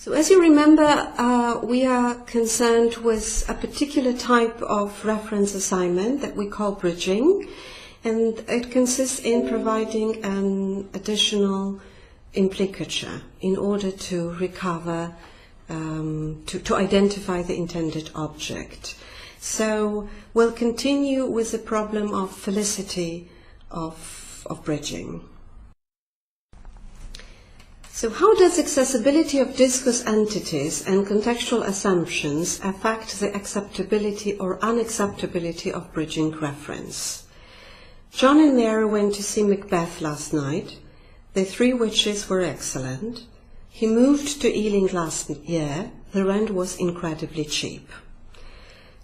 So as you remember, we are concerned with a particular type of reference assignment that we call bridging, and it consists in providing an additional implicature in order to recover, to identify the intended object. So we'll continue with the problem of felicity of bridging. So how does accessibility of discourse entities and contextual assumptions affect the acceptability or unacceptability of bridging reference? John and Mary went to see Macbeth last night. The Three Witches were excellent. He moved to Ealing last year. The rent was incredibly cheap.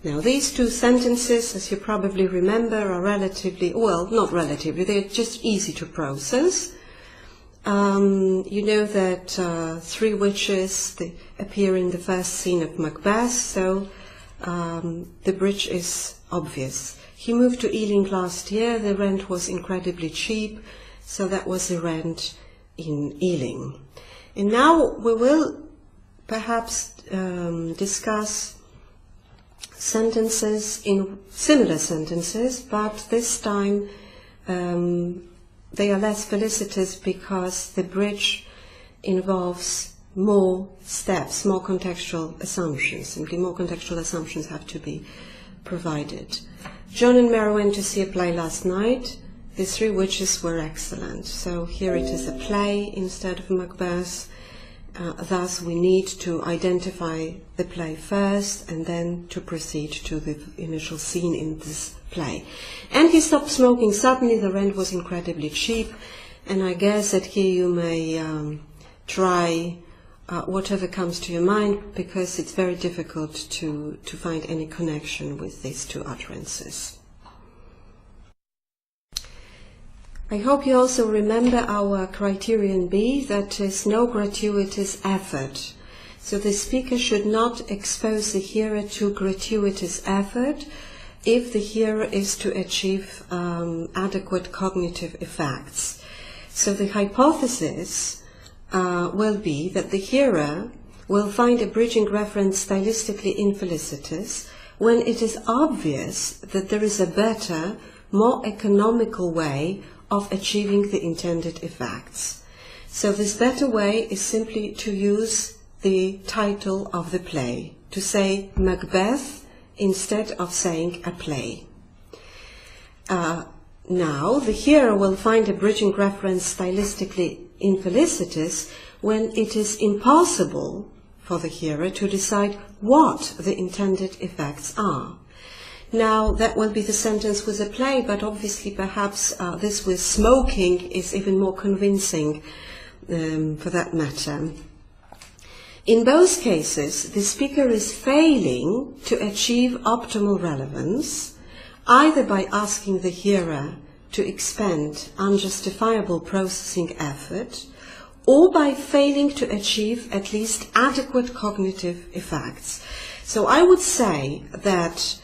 Now these two sentences, as you probably remember, are relatively, well, not relatively, they're just easy to process. You know that three witches appear in the first scene of Macbeth, so the bridge is obvious. He moved to Ealing last year, the rent was incredibly cheap, so that was the rent in Ealing. And now we will perhaps discuss sentences in similar sentences, but this time they are less felicitous because the bridge involves more steps, more contextual assumptions. Simply more contextual assumptions have to be provided. John and Mary went to see a play last night. The Three Witches were excellent. So here it is a play instead of Macbeth. Thus we need to identify the play first and then to proceed to the initial scene in this play. And he stopped smoking suddenly. The rent was incredibly cheap, and I guess that here you may try whatever comes to your mind, because it's very difficult to find any connection with these two utterances. I hope you also remember our criterion B, that is no gratuitous effort. So the speaker should not expose the hearer to gratuitous effort if the hearer is to achieve adequate cognitive effects. So the hypothesis will be that the hearer will find a bridging reference stylistically infelicitous when it is obvious that there is a better, more economical way of achieving the intended effects. So this better way is simply to use the title of the play, to say Macbeth instead of saying a play. Now the hearer will find a bridging reference stylistically infelicitous when it is impossible for the hearer to decide what the intended effects are. Now, that will be the sentence with a play, but obviously perhaps this with smoking is even more convincing for that matter. In both cases, the speaker is failing to achieve optimal relevance, either by asking the hearer to expend unjustifiable processing effort, or by failing to achieve at least adequate cognitive effects. So I would say that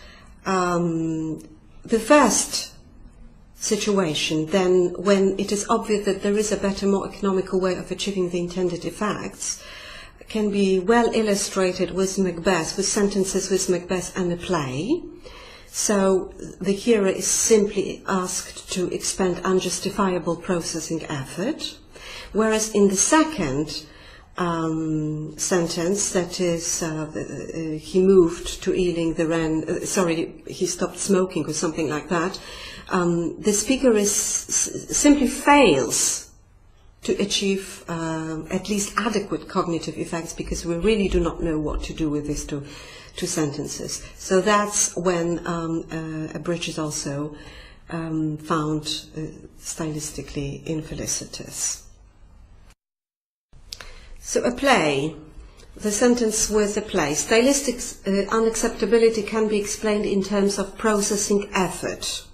the first situation, then, when it is obvious that there is a better, more economical way of achieving the intended effects, can be well illustrated with Macbeth, with sentences with Macbeth and a play. So the hearer is simply asked to expend unjustifiable processing effort, whereas in the second sentence, that is, he moved to Ealing, he stopped smoking or something like that, the speaker simply fails to achieve at least adequate cognitive effects, because we really do not know what to do with these two sentences. So that's when a bridge is also found stylistically infelicitous. So a play, the sentence with a play. Stylistic unacceptability can be explained in terms of processing effort.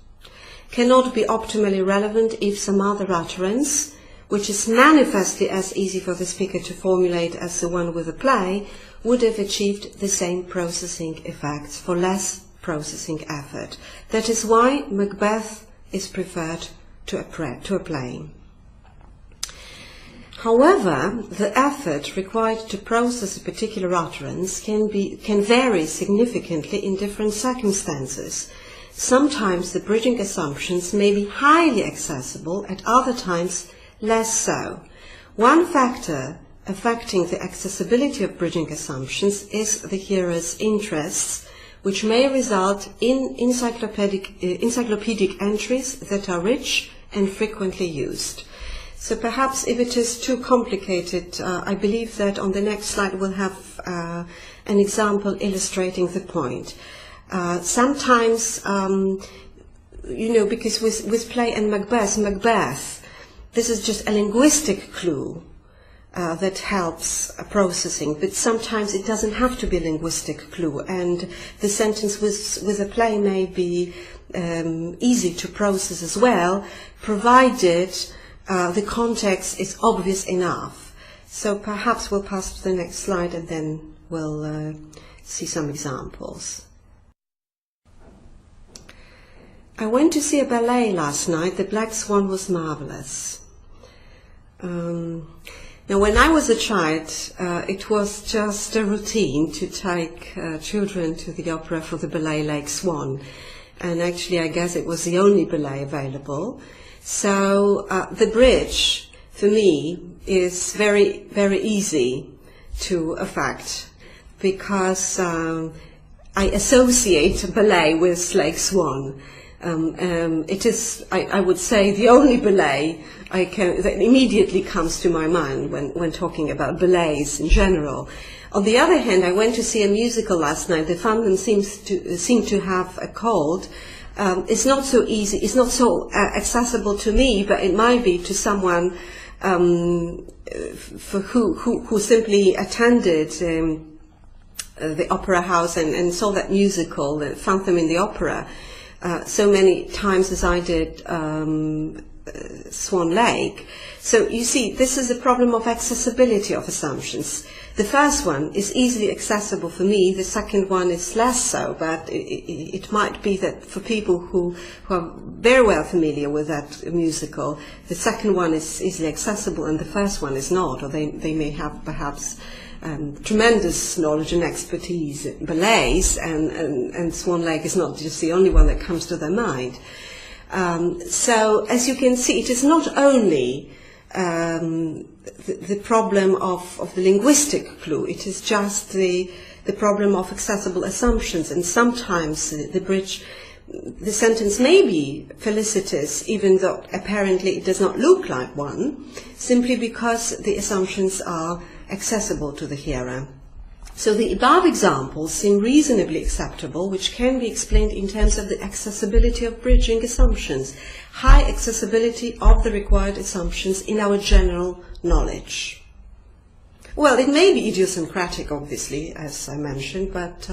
Cannot be optimally relevant if some other utterance, which is manifestly as easy for the speaker to formulate as the one with a play, would have achieved the same processing effects for less processing effort. That is why Macbeth is preferred to a play. However, the effort required to process a particular utterance can vary significantly in different circumstances. Sometimes the bridging assumptions may be highly accessible, at other times less so. One factor affecting the accessibility of bridging assumptions is the hearer's interests, which may result in encyclopedic entries that are rich and frequently used. So perhaps if it is too complicated, I believe that on the next slide we'll have an example illustrating the point. Sometimes, because with play and Macbeth, this is just a linguistic clue that helps processing, but sometimes it doesn't have to be a linguistic clue, and the sentence with a play may be easy to process as well, provided the context is obvious enough. So perhaps we'll pass to the next slide and then we'll see some examples. I went to see a ballet last night. The Black Swan was marvelous. Now, when I was a child, it was just a routine to take children to the opera for the ballet Lake Swan. And actually, I guess it was the only ballet available. So the bridge, for me, is very, very easy to affect, because I associate ballet with Lake Swan. It is, I would say, the only ballet that immediately comes to my mind when talking about ballets in general. On the other hand, I went to see a musical last night. The fandom seemed to have a cold. It's not so easy, it's not so accessible to me, but it might be to someone who simply attended the opera house and saw that musical, the Phantom in the Opera, so many times as I did Swan Lake. So you see, this is a problem of accessibility of assumptions. The first one is easily accessible for me, the second one is less so, but it might be that for people who are very well familiar with that musical, the second one is easily accessible and the first one is not, or they may have perhaps tremendous knowledge and expertise in ballets, and Swan Lake is not just the only one that comes to their mind. So, as you can see, it is not only the problem of the linguistic clue, it is just the problem of accessible assumptions, and sometimes the sentence may be felicitous, even though apparently it does not look like one, simply because the assumptions are accessible to the hearer. So the above examples seem reasonably acceptable, which can be explained in terms of the accessibility of bridging assumptions, high accessibility of the required assumptions in our general knowledge. Well, it may be idiosyncratic, obviously, as I mentioned, but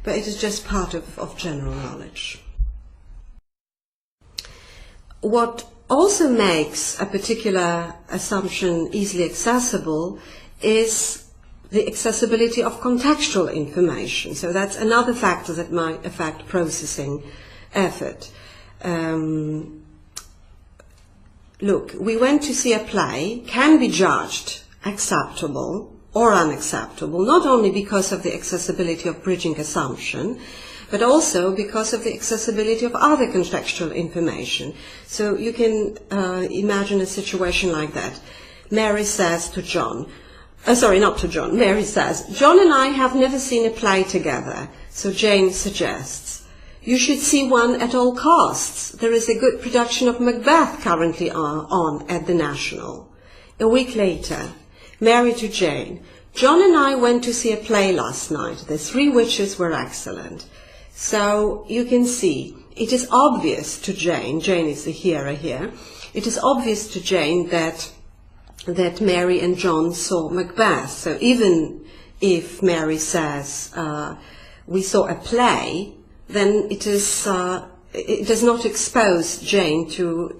it is just part of general knowledge. What also makes a particular assumption easily accessible is the accessibility of contextual information. So that's another factor that might affect processing effort. Look, we went to see a play, can be judged acceptable or unacceptable, not only because of the accessibility of bridging assumption, but also because of the accessibility of other contextual information. So you can imagine a situation like that. Mary says to John, Mary says, John and I have never seen a play together, so Jane suggests, you should see one at all costs. There is a good production of Macbeth currently on at the National. A week later, Mary to Jane, John and I went to see a play last night. The Three Witches were excellent. So you can see, it is obvious to Jane is the hearer here, it is obvious to Jane that Mary and John saw Macbeth. So even if Mary says, we saw a play, then it does not expose Jane to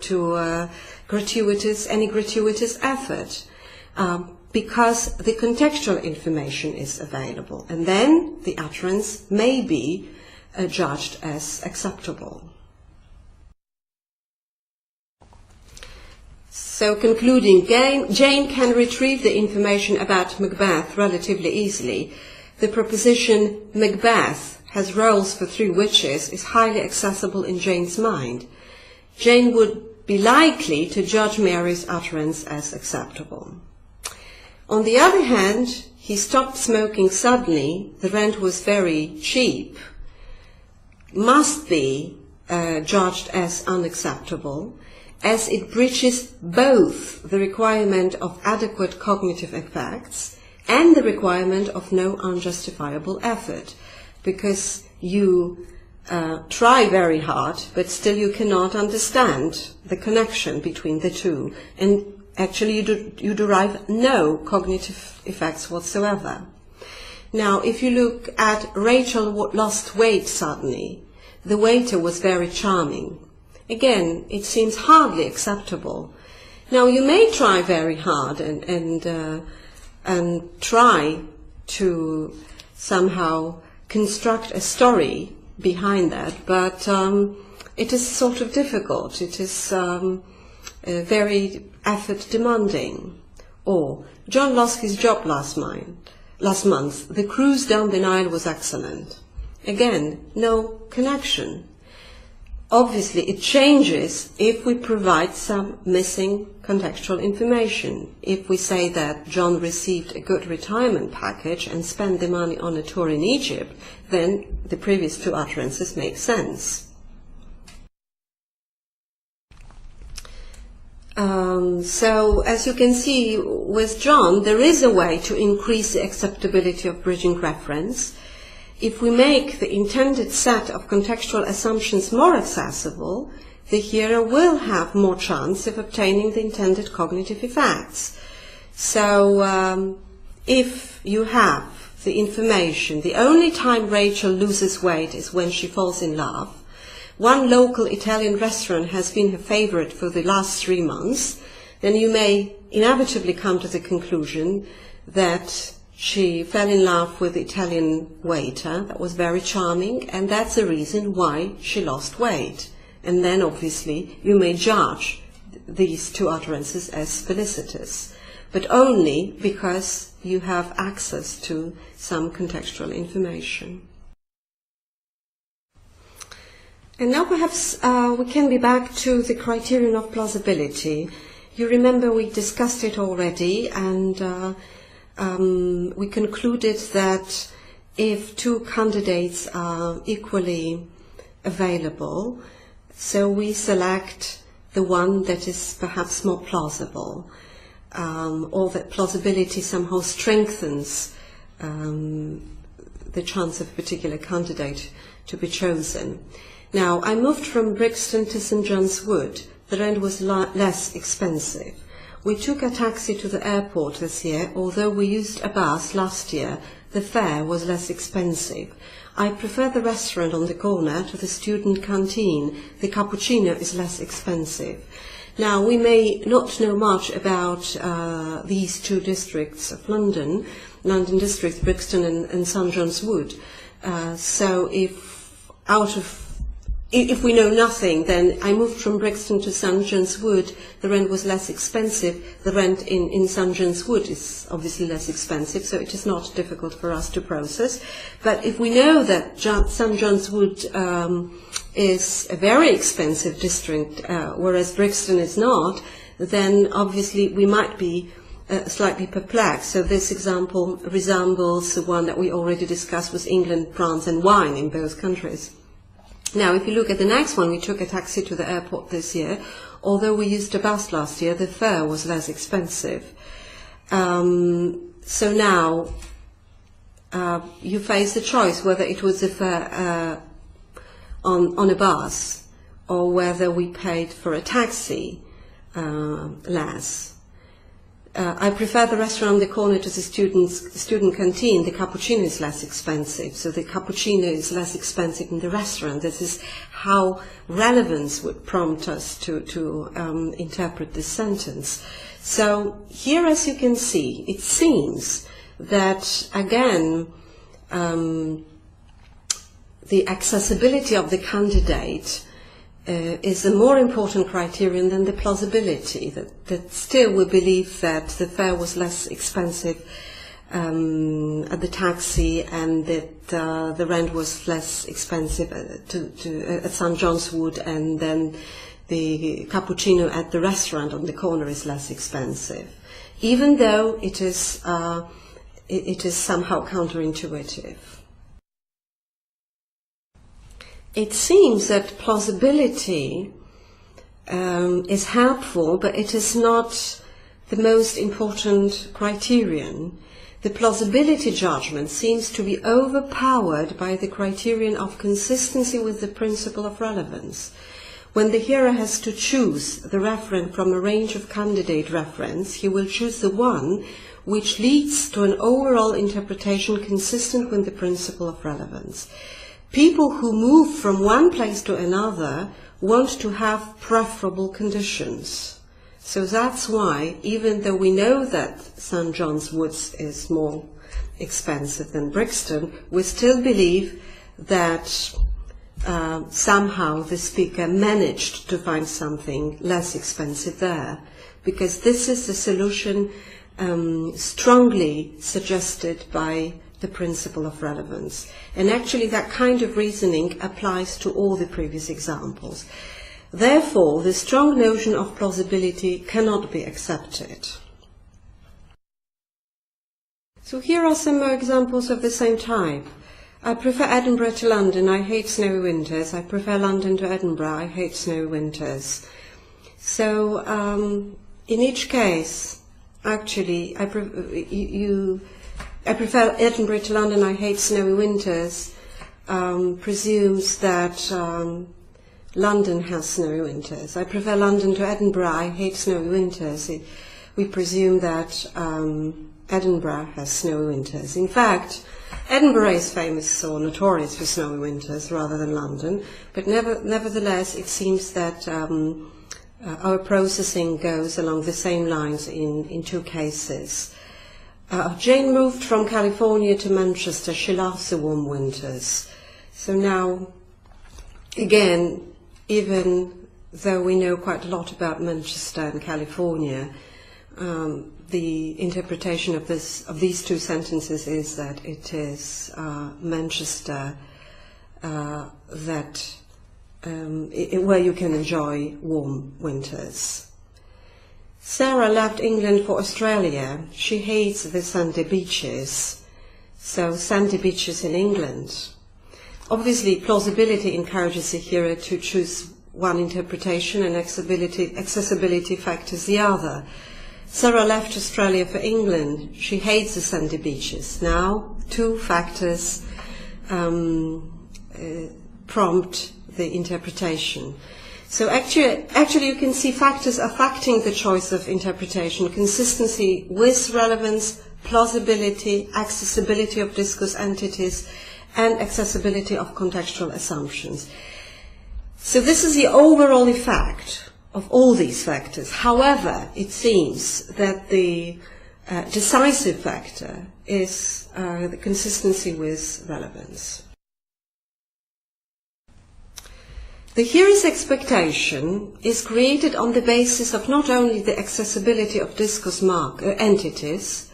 any gratuitous effort, because the contextual information is available, and then the utterance may be judged as acceptable. So concluding, Jane can retrieve the information about Macbeth relatively easily. The proposition Macbeth has roles for 3 witches is highly accessible in Jane's mind. Jane would be likely to judge Mary's utterance as acceptable. On the other hand, he stopped smoking suddenly, the rent was very cheap, must be judged as unacceptable, as it breaches both the requirement of adequate cognitive effects and the requirement of no unjustifiable effort, because you try very hard, but still you cannot understand the connection between the two, and actually you derive no cognitive effects whatsoever. Now, if you look at Rachel lost weight suddenly, the waiter was very charming. Again, it seems hardly acceptable. Now, you may try very hard and try to somehow construct a story behind that, but it is sort of difficult. It is very effort demanding. Or, John lost his job last month. The cruise down the Nile was excellent. Again, no connection. Obviously, it changes if we provide some missing contextual information. If we say that John received a good retirement package and spent the money on a tour in Egypt, then the previous 2 utterances make sense. So, as you can see, with John, there is a way to increase the acceptability of bridging reference. If we make the intended set of contextual assumptions more accessible, the hearer will have more chance of obtaining the intended cognitive effects. So, if you have the information, the only time Rachel loses weight is when she falls in love. One local Italian restaurant has been her favorite for the last 3 months, then you may inevitably come to the conclusion that she fell in love with the Italian waiter. That was very charming, and that's the reason why she lost weight. And then, obviously, you may judge these 2 utterances as felicitous, but only because you have access to some contextual information. And now perhaps we can be back to the criterion of plausibility. You remember we discussed it already, and we concluded that if 2 candidates are equally available, so we select the one that is perhaps more plausible, or that plausibility somehow strengthens the chance of a particular candidate to be chosen. Now, I moved from Brixton to St John's Wood. The rent was less expensive. We took a taxi to the airport this year. Although we used a bus last year, the fare was less expensive. I prefer the restaurant on the corner to the student canteen. The cappuccino is less expensive. Now, we may not know much about these 2 districts of London districts, Brixton and St John's Wood. So if we know nothing, then I moved from Brixton to St John's Wood. The rent was less expensive. The rent in St John's Wood is obviously less expensive, so it is not difficult for us to process. But if we know that St John's Wood is a very expensive district, whereas Brixton is not, then obviously we might be slightly perplexed. So this example resembles the one that we already discussed with England, France and wine in both countries. Now, if you look at the next one, we took a taxi to the airport this year. Although we used a bus last year, the fare was less expensive. So now you face the choice whether it was a fare on a bus or whether we paid for a taxi less. I prefer the restaurant on the corner to the student canteen. The cappuccino is less expensive, so the cappuccino is less expensive in the restaurant. This is how relevance would prompt us to interpret this sentence. So here, as you can see, it seems that, again, the accessibility of the candidate is a more important criterion than the plausibility, that still we believe that the fare was less expensive at the taxi, and that the rent was less expensive at St. John's Wood, and then the cappuccino at the restaurant on the corner is less expensive, even though it is somehow counterintuitive. It seems that plausibility is helpful, but it is not the most important criterion. The plausibility judgment seems to be overpowered by the criterion of consistency with the principle of relevance. When the hearer has to choose the referent from a range of candidate referents, he will choose the one which leads to an overall interpretation consistent with the principle of relevance. People who move from one place to another want to have preferable conditions. So that's why, even though we know that St. John's Wood is more expensive than Brixton, we still believe that somehow the speaker managed to find something less expensive there, because this is the solution strongly suggested by the principle of relevance. And actually that kind of reasoning applies to all the previous examples. Therefore, the strong notion of plausibility cannot be accepted. So here are some more examples of the same type. I prefer Edinburgh to London, I hate snowy winters. I prefer London to Edinburgh, I hate snowy winters. So in each case, actually, I prefer Edinburgh to London, I hate snowy winters, presumes that London has snowy winters. I prefer London to Edinburgh, I hate snowy winters. We presume that Edinburgh has snowy winters. In fact, Edinburgh is famous or notorious for snowy winters rather than London, but nevertheless it seems that our processing goes along the same lines in two cases. Jane moved from California to Manchester. She loves the warm winters. So now, again, even though we know quite a lot about Manchester and California, the interpretation of these two sentences is that it is Manchester where you can enjoy warm winters. Sarah left England for Australia. She hates the sandy beaches. So sandy beaches in England. Obviously, plausibility encourages the hearer to choose one interpretation and accessibility factors the other. Sarah left Australia for England. She hates the sandy beaches. Now, two factors prompt the interpretation. So actually you can see factors affecting the choice of interpretation: consistency with relevance, plausibility, accessibility of discourse entities, and accessibility of contextual assumptions. So this is the overall effect of all these factors. However, it seems that the decisive factor is the consistency with relevance. The hearer's expectation is created on the basis of not only the accessibility of discourse entities,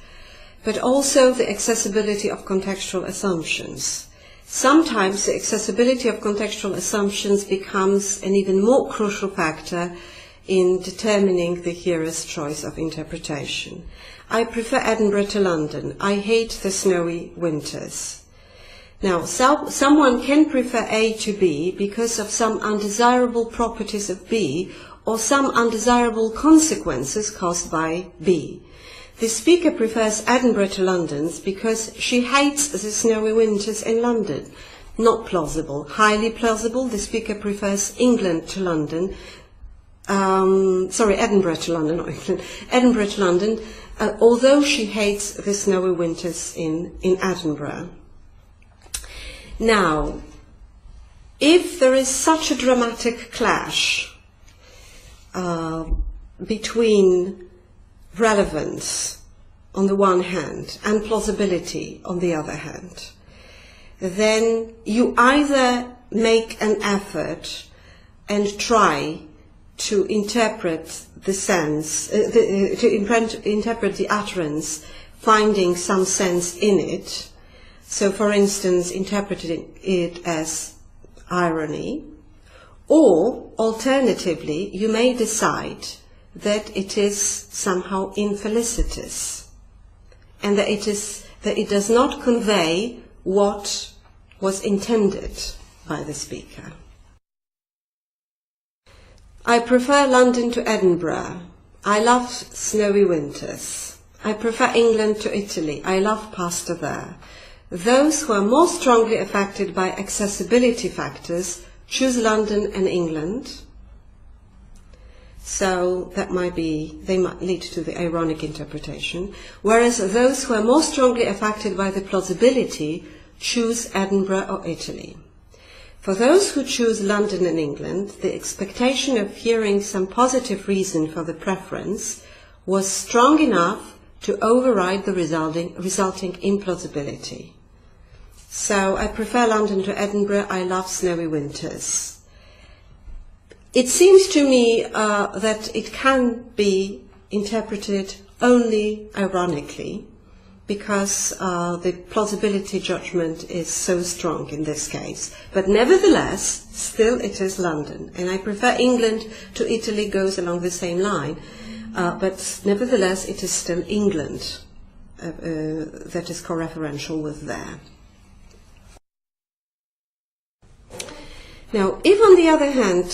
but also the accessibility of contextual assumptions. Sometimes the accessibility of contextual assumptions becomes an even more crucial factor in determining the hearer's choice of interpretation. I prefer Edinburgh to London. I hate the snowy winters. Now, someone can prefer A to B because of some undesirable properties of B or some undesirable consequences caused by B. The speaker prefers Edinburgh to London because she hates the snowy winters in London. Not plausible. Highly plausible. The speaker prefers England to London. Edinburgh to London, not England. Edinburgh to London, although she hates the snowy winters in Edinburgh. Now, if there is such a dramatic clash between relevance on the one hand and plausibility on the other hand, then you either make an effort and try to interpret the sense, interpret the utterance, finding some sense in it. So, for instance, interpreting it as irony, or alternatively, you may decide that it is somehow infelicitous, and that it does not convey what was intended by the speaker. I prefer London to Edinburgh. I love snowy winters. I prefer England to Italy. I love pasta there. Those who are more strongly affected by accessibility factors choose London and England. So that they might lead to the ironic interpretation. Whereas those who are more strongly affected by the plausibility choose Edinburgh or Italy. For those who choose London and England, the expectation of hearing some positive reason for the preference was strong enough to override the resulting implausibility. So I prefer London to Edinburgh. I love snowy winters. It seems to me that it can be interpreted only ironically, because the plausibility judgment is so strong in this case. But nevertheless, still it is London. And I prefer England to Italy goes along the same line. But nevertheless, it is still England that is co-referential with there. Now, if on the other hand,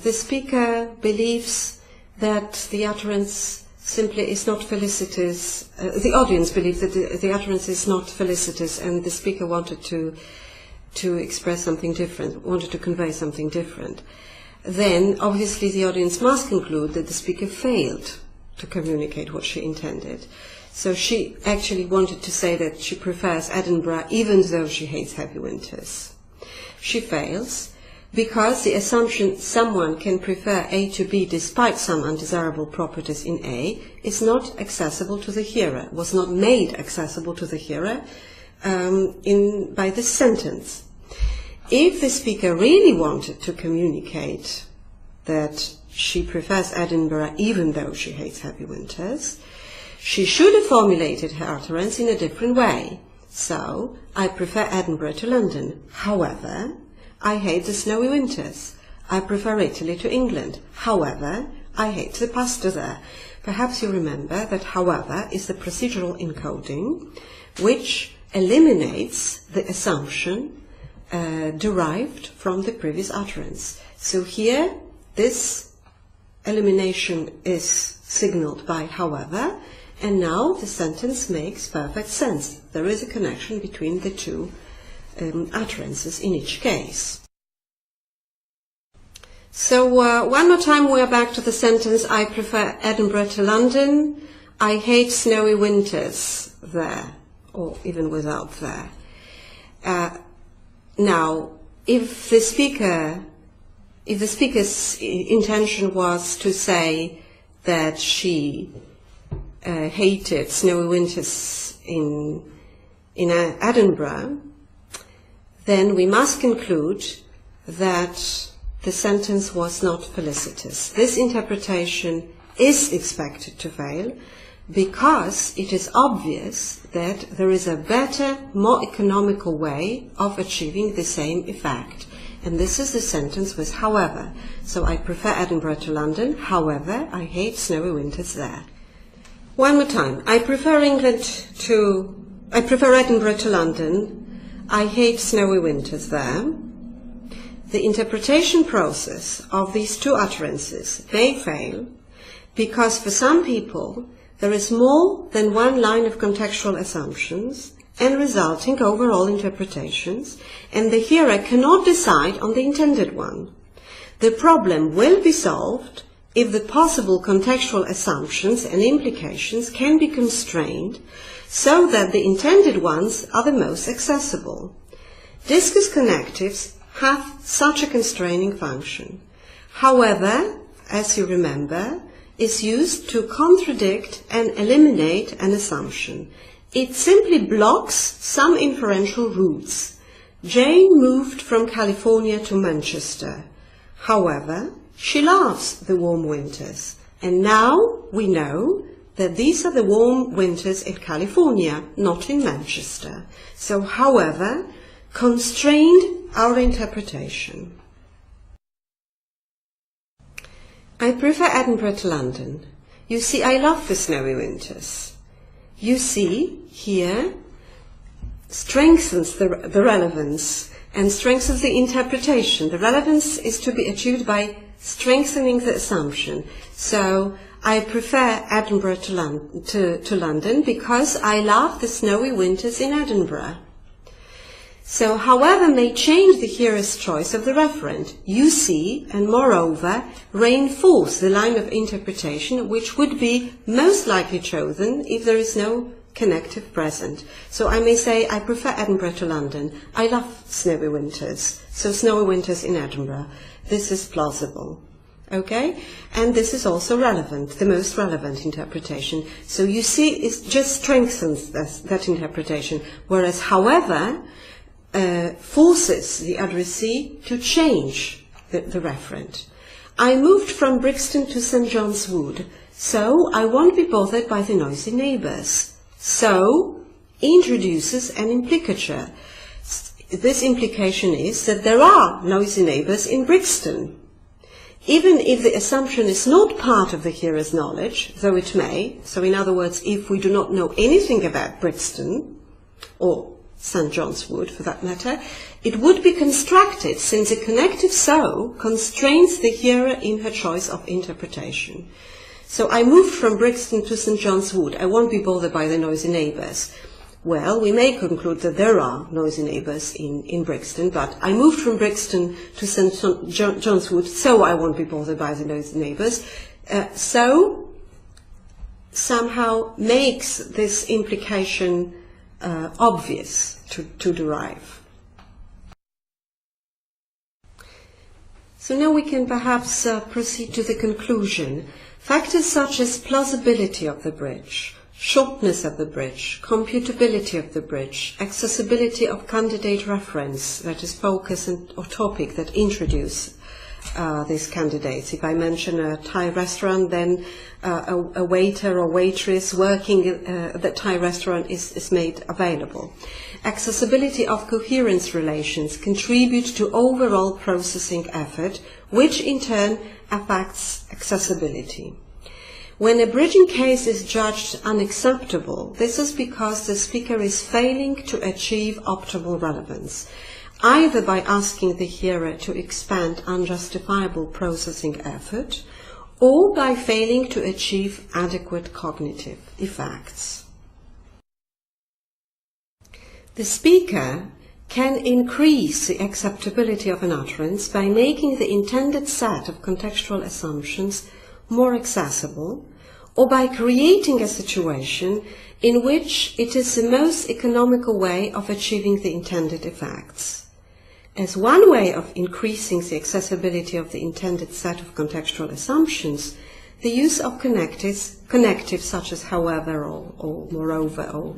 the speaker believes that the utterance simply is not felicitous, the audience believes that the utterance is not felicitous, and the speaker wanted to express something different, wanted to convey something different, then obviously the audience must conclude that the speaker failed to communicate what she intended. So she actually wanted to say that she prefers Edinburgh even though she hates heavy winters. She fails because the assumption someone can prefer A to B despite some undesirable properties in A is not accessible to the hearer, was not made accessible to the hearer by this sentence. If the speaker really wanted to communicate that she prefers Edinburgh even though she hates heavy winters, she should have formulated her utterance in a different way. So, I prefer Edinburgh to London. However, I hate the snowy winters. I prefer Italy to England. However, I hate the pasta there. Perhaps you remember that however is the procedural encoding which eliminates the assumption derived from the previous utterance. So here, this elimination is signaled by however, and now the sentence makes perfect sense. There is a connection between the two utterances in each case. So one more time we are back to the sentence, I prefer Edinburgh to London. I hate snowy winters there, or even without there. Now, if the speaker's intention was to say that she hated snowy winters in Edinburgh, then we must conclude that the sentence was not felicitous. This interpretation is expected to fail because it is obvious that there is a better, more economical way of achieving the same effect. And this is the sentence with however. So I prefer Edinburgh to London, however, I hate snowy winters there. One more time. I prefer Edinburgh to London. I hate snowy winters there. The interpretation process of these two utterances may fail because for some people there is more than one line of contextual assumptions and resulting overall interpretations, and the hearer cannot decide on the intended one. The problem will be solved if the possible contextual assumptions and implications can be constrained so that the intended ones are the most accessible. Discourse connectives have such a constraining function. However, as you remember, is used to contradict and eliminate an assumption. It simply blocks some inferential routes. Jane moved from California to Manchester. However, she loves the warm winters, and now we know that these are the warm winters in California, not in Manchester. So, however, constrained our interpretation. I prefer Edinburgh to London. You see, I love the snowy winters. You see, here, strengthens the relevance and strengthens the interpretation. The relevance is to be achieved by strengthening the assumption. So I prefer Edinburgh to London because I love the snowy winters in Edinburgh. So, however, may change the hearer's choice of the referent. You see, and moreover, reinforce the line of interpretation which would be most likely chosen if there is no connective present. So I may say, I prefer Edinburgh to London. I love snowy winters. So snowy winters in Edinburgh. This is plausible. Okay? And this is also relevant, the most relevant interpretation. So you see, it just strengthens that interpretation. Whereas, however, forces the addressee to change the referent. I moved from Brixton to St. John's Wood, so I won't be bothered by the noisy neighbours. So introduces an implicature. This implication is that there are noisy neighbours in Brixton. Even if the assumption is not part of the hearer's knowledge, though it may, so in other words, if we do not know anything about Brixton, or St. John's Wood for that matter, it would be constructed, since a connective so constrains the hearer in her choice of interpretation. So I moved from Brixton to St. John's Wood. I won't be bothered by the noisy neighbours. Well, we may conclude that there are noisy neighbours in Brixton, but I moved from Brixton to St. John's Wood, so I won't be bothered by the noisy neighbours. So somehow makes this implication obvious to derive. So now we can perhaps proceed to the conclusion. Factors such as plausibility of the bridge, shortness of the bridge, computability of the bridge, accessibility of candidate reference, that is focus or topic that introduce these candidates. If I mention a Thai restaurant, then a waiter or waitress working at the Thai restaurant is made available. Accessibility of coherence relations contribute to overall processing effort, which in turn affects accessibility. When a bridging case is judged unacceptable, this is because the speaker is failing to achieve optimal relevance, either by asking the hearer to expand unjustifiable processing effort, or by failing to achieve adequate cognitive effects. The speaker can increase the acceptability of an utterance by making the intended set of contextual assumptions more accessible, or by creating a situation in which it is the most economical way of achieving the intended effects. As one way of increasing the accessibility of the intended set of contextual assumptions, the use of connectives such as however or moreover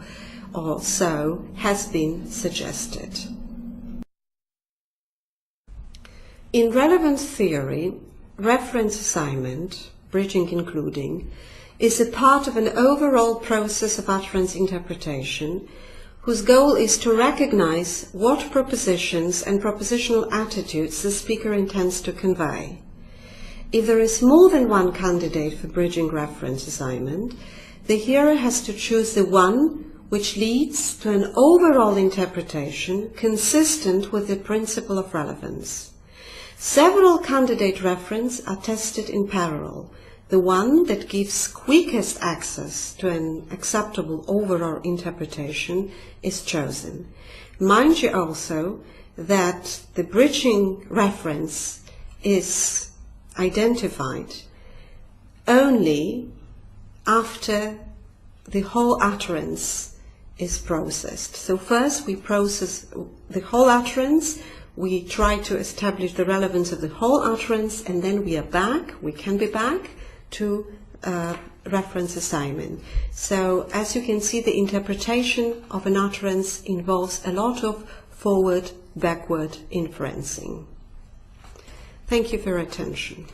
or so has been suggested. In relevant theory, reference assignment, bridging including, is a part of an overall process of utterance interpretation whose goal is to recognize what propositions and propositional attitudes the speaker intends to convey. If there is more than one candidate for bridging reference assignment, the hearer has to choose the one which leads to an overall interpretation consistent with the principle of relevance. Several candidate references are tested in parallel. The one that gives quickest access to an acceptable overall interpretation is chosen. Mind you also that the bridging reference is identified only after the whole utterance is processed. So first we process the whole utterance, we try to establish the relevance of the whole utterance, and then we can be back to reference assignment. So as you can see, the interpretation of an utterance involves a lot of forward-backward inferencing. Thank you for your attention.